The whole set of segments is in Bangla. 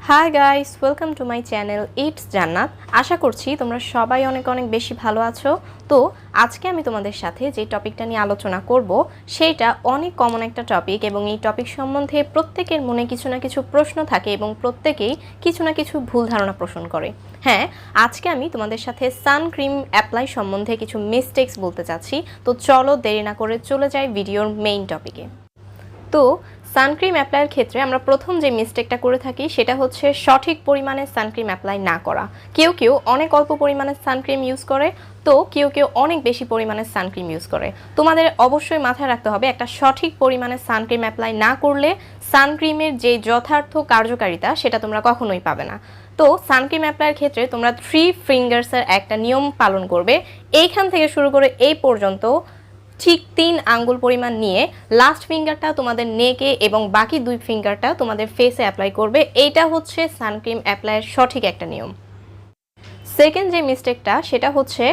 Hi guys, welcome to my channel it's জান্নাত। আশা করছি তোমরা সবাই অনেক অনেক বেশি ভালো আছো। তো আজকে আমি তোমাদের সাথে যে টপিকটা নিয়ে আলোচনা করব সেইটা অনেক কমন একটা টপিক এবং এই টপিক সম্বন্ধে প্রত্যেকের মনে কিছু না কিছু প্রশ্ন থাকে এবং প্রত্যেকেই কিছু না কিছু ভুল ধারণা পোষণ করে। হ্যাঁ, আজকে আমি তোমাদের সাথে সানক্রিম অ্যাপ্লাই সম্বন্ধে কিছু মিস্টেক্স বলতে চাচ্ছি। তো চলো দেরি না করে চলে যাই ভিডিওর মেইন টপিকে। তো সানক্রিম অ্যাপ্লাইয়ের ক্ষেত্রে আমরা প্রথম যে মিস্টেকটা করে থাকি সেটা হচ্ছে সঠিক পরিমাণে সানক্রিম অ্যাপ্লাই না করা। কেউ কেউ অনেক অল্প পরিমাণে সানক্রিম ইউজ করে, তো কেউ কেউ অনেক বেশি পরিমাণে সানক্রিম ইউজ করে। তোমাদের অবশ্যই মাথায় রাখতে হবে একটা সঠিক পরিমাণে সানক্রিম অ্যাপ্লাই না করলে সানক্রিমের যে যথার্থ কার্যকারিতা সেটা তোমরা কখনোই পাবে না। তো সানক্রিম অ্যাপ্লাইয়ের ক্ষেত্রে তোমরা 3 ফিঙ্গার্সের একটা নিয়ম পালন করবে। এইখান থেকে শুরু করে এই পর্যন্ত ঠিক 3 আঙ্গুল পরিমাণ নিয়ে লাস্ট ফিঙ্গারটা তোমাদের নেকে এবং বাকি 2 ফিঙ্গারটা তোমাদের ফেসে অ্যাপ্লাই করবে। এইটা হচ্ছে সানক্রিম অ্যাপ্লাইয়ের সঠিক একটা নিয়ম। সেকেন্ড যে মিস্টেকটা সেটা হচ্ছে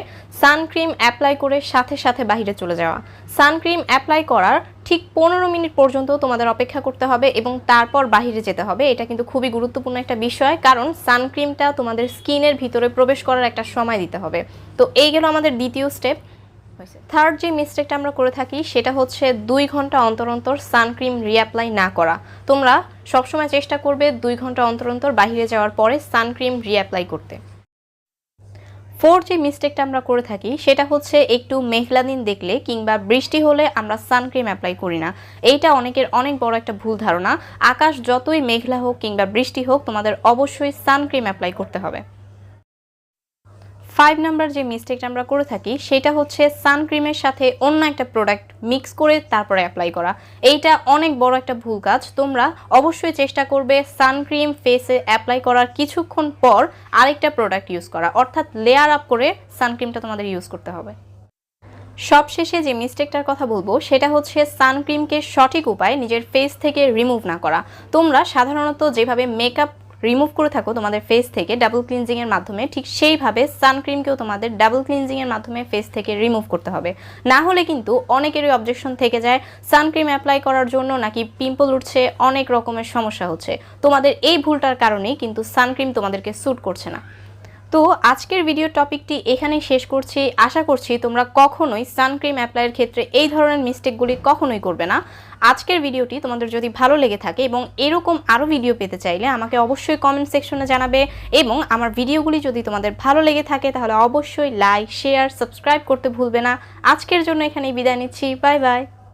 সানক্রিম অ্যাপ্লাই করে সাথে সাথে বাইরে চলে যাওয়া। সানক্রিম অ্যাপ্লাই করার ঠিক 15 মিনিট পর্যন্ত তোমাদের অপেক্ষা করতে হবে এবং তারপর বাইরে যেতে হবে। এটা কিন্তু খুবই গুরুত্বপূর্ণ একটা বিষয়, কারণ সানক্রিমটা তোমাদের স্কিনের ভিতরে প্রবেশ করার একটা সময় দিতে হবে। তো এই গেল আমাদের দ্বিতীয় স্টেপ। থার্ড যে মিস্টেকটা আমরা করে থাকি সেটা হচ্ছে 2 ঘন্টা অন্তর অন্তর সানক্রিম রিঅ্যাপ্লাই না করা। তোমরা সবসময় চেষ্টা করবে 2 ঘন্টা অন্তর অন্তর বাইরে যাওয়ার পরে সানক্রিম রিঅ্যাপ্লাই করতে। ফোর্থ যে মিস্টেকটা আমরা করে থাকি সেটা হচ্ছে একটু মেঘলা দিন দেখলে কিংবা বৃষ্টি হলে আমরা সানক্রিম অ্যাপ্লাই করি না। এইটা অনেকের অনেক বড় একটা ভুল ধারণা। আকাশ যতই মেঘলা হোক কিংবা বৃষ্টি হোক তোমাদের অবশ্যই সানক্রিম অ্যাপ্লাই করতে হবে। 5 নাম্বার যে মিস্টেকটা আমরা করে থাকি সেটা হচ্ছে সানক্রিমের সাথে অন্য একটা প্রোডাক্ট মিক্স করে তারপরে অ্যাপ্লাই করা। এইটা অনেক বড় একটা ভুল কাজ। তোমরা অবশ্যই চেষ্টা করবে সানক্রিম ফেসে অ্যাপ্লাই করার কিছুক্ষণ পর আরেকটা প্রোডাক্ট ইউজ করা, অর্থাৎ লেয়ার আপ করে সানক্রিমটা তোমাদের ইউজ করতে হবে। সবশেষে যে মিস্টেকটার কথা বলবো সেটা হচ্ছে সানক্রিমকে সঠিক উপায়ে নিজের ফেস থেকে রিমুভ না করা। তোমরা সাধারণত যেভাবে মেকআপ রিমুভ করে থাকো তোমাদের ফেস থেকে ডাবল ক্লিনজিংয়ের মাধ্যমে, ঠিক সেইভাবে সানক্রিমকেও তোমাদের ডাবল ক্লিনজিংয়ের মাধ্যমে ফেস থেকে রিমুভ করতে হবে। না হলে কিন্তু অনেকেরই অবজেকশন থেকে যায় সানক্রিম অ্যাপ্লাই করার জন্য নাকি পিম্পল উঠছে, অনেক রকমের সমস্যা হচ্ছে। তোমাদের এই ভুলটার কারণেই কিন্তু সানক্রিম তোমাদেরকে স্যুট করছে না। তো আজকের ভিডিও টপিকটি এখানেই শেষ করছি। আশা করছি তোমরা কখনোই সানক্রিম অ্যাপ্লাইয়ের ক্ষেত্রে এই ধরনের মিস্টেকগুলি কখনোই করবে না। আজকের ভিডিওটি তোমাদের যদি ভালো লেগে থাকে এবং এরকম আরও ভিডিও পেতে চাইলে আমাকে অবশ্যই কমেন্ট সেকশনে জানাবে, এবং আমার ভিডিওগুলি যদি তোমাদের ভালো লেগে থাকে তাহলে অবশ্যই লাইক, শেয়ার, সাবস্ক্রাইব করতে ভুলবে না। আজকের জন্য এখানেই বিদায় নিচ্ছি। Bye bye.